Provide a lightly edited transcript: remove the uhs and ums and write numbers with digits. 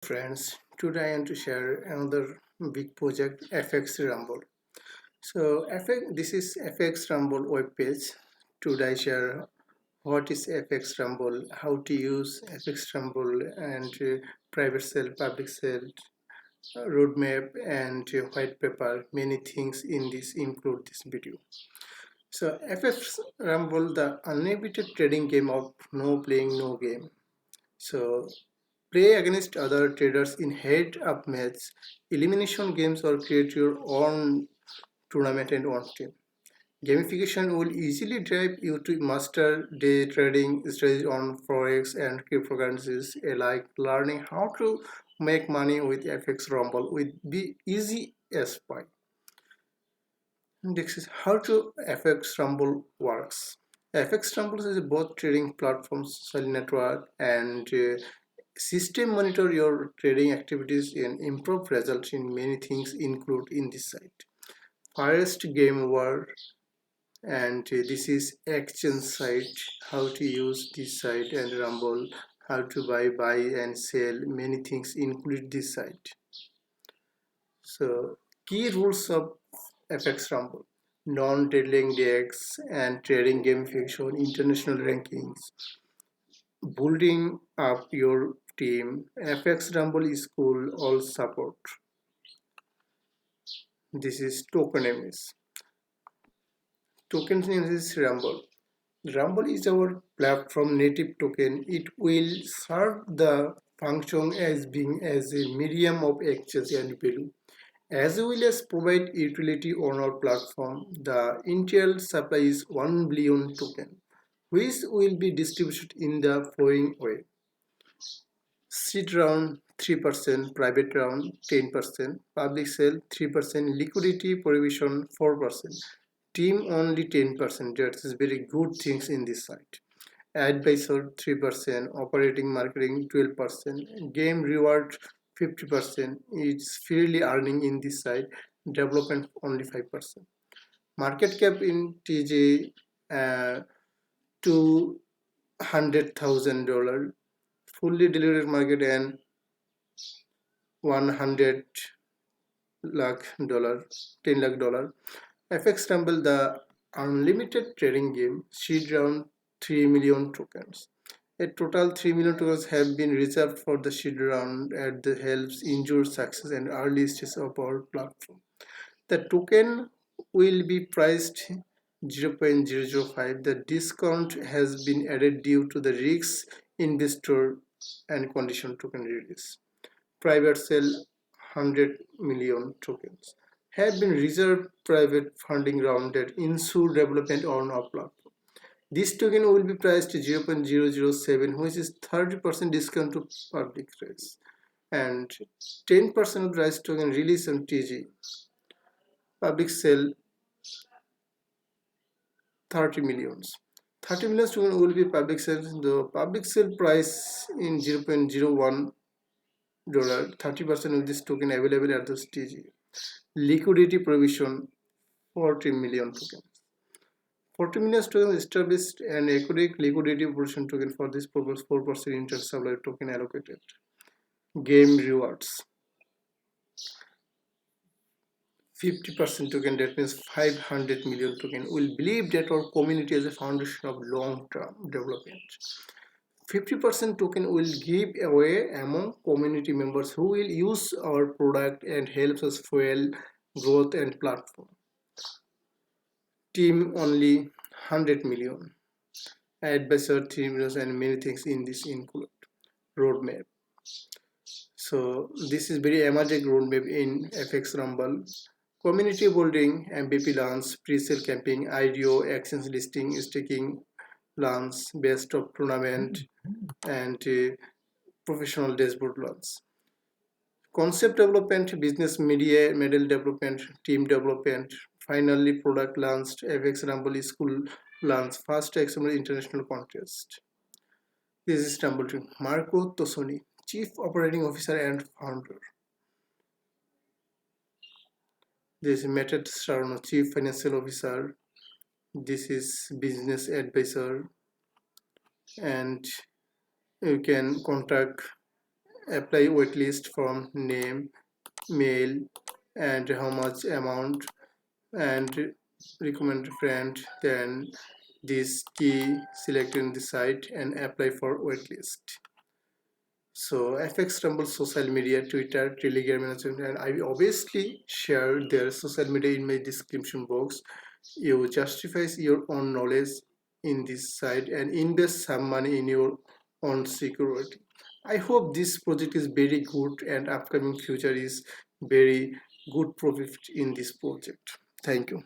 Friends, today I want to share another big project, FXRUMBLE. So this is FXRUMBLE web page. Today I share what is FXRUMBLE, how to use FXRUMBLE, and private sale, public sale, roadmap, and white paper. Many things in this include this video. So FXRUMBLE, the unlimited trading game of no playing, no game. So play against other traders in head-up match, elimination games, or create your own tournament and own team. Gamification will easily drive you to master day trading strategies on Forex and cryptocurrencies alike. Learning how to make money with FX Rumble will be easy as pie. This is how to FX Rumble works. FX Rumble is both trading platform, social network, and system monitor your trading activities and improve results in many things include in this site. First game war, and this is exchange site, how to use this site, and Rumble, how to buy and sell, many things include this site. So key rules of FX Rumble: non-trailing decks and trading gamification, international rankings, building up your team, FX Rumble School, all support. This is tokenomics. Tokenomics is Rumble. Rumble is our platform native token. It will serve the function as being as a medium of exchange and value, as well as provide utility on our platform. The initial supply is 1 billion token, which will be distributed in the following way: seed round 3%, private round 10%, public sale 3%, liquidity provision 4%, team only 10%. That is very good things in this site. Advisor 3%, operating marketing 12%, game reward 50%. It's freely earning in this site. Development only 5%. Market cap in TJ $200,000. Fully diluted market and 100 lakh dollar, 10 lakh dollar. FX Rumble, the unlimited trading game, seed round 3 million tokens. A total 3 million tokens have been reserved for the seed round at the helps ensure success and early stage of our platform. The token will be priced 0.005. The discount has been added due to the risks investor and condition token release. Private sale 100 million tokens have been reserved private funding round that ensure development on our platform. This token will be priced 0.007, which is 30% discount to public price, and 10% of price token release on TG. Public sale 30 millions. 30 million token will be public sale. The public sale price in 0.01 dollar. 30% of this token available at the TG. Liquidity provision 40 million tokens. 40 million tokens established an accurate liquidity provision token for this purpose. 4% inter-supply token allocated. Game rewards 50% token, that means 500 million token. We'll believe that our community is a foundation of long-term development. 50% token will give away among community members who will use our product and helps us fuel growth and platform. Team only 100 million. Advisor 3 million, and many things in this include roadmap. So this is very emerging roadmap in FX Rumble. Community building, MVP launch, pre-sale camping, IDO, exchange listing, staking launch, best of tournament, and professional dashboard launch. Concept development, business media, model development, team development, finally product launched, FX Rumble School launch, first XML international contest. This is Rumble team. Marco Tosoni, Chief Operating Officer and Founder. This is Mehmet Sarno, Chief Financial Officer. This is Business Advisor, and you can contact apply waitlist from name, mail, and how much amount, and recommend friend. Then this key select in the site and apply for waitlist. So FX Rumble social media, Twitter, Telegram, and I will obviously share their social media in my description box. You justify your own knowledge in this site and invest some money in your own security. I hope this project is very good and upcoming future is very good profit in this project. Thank you.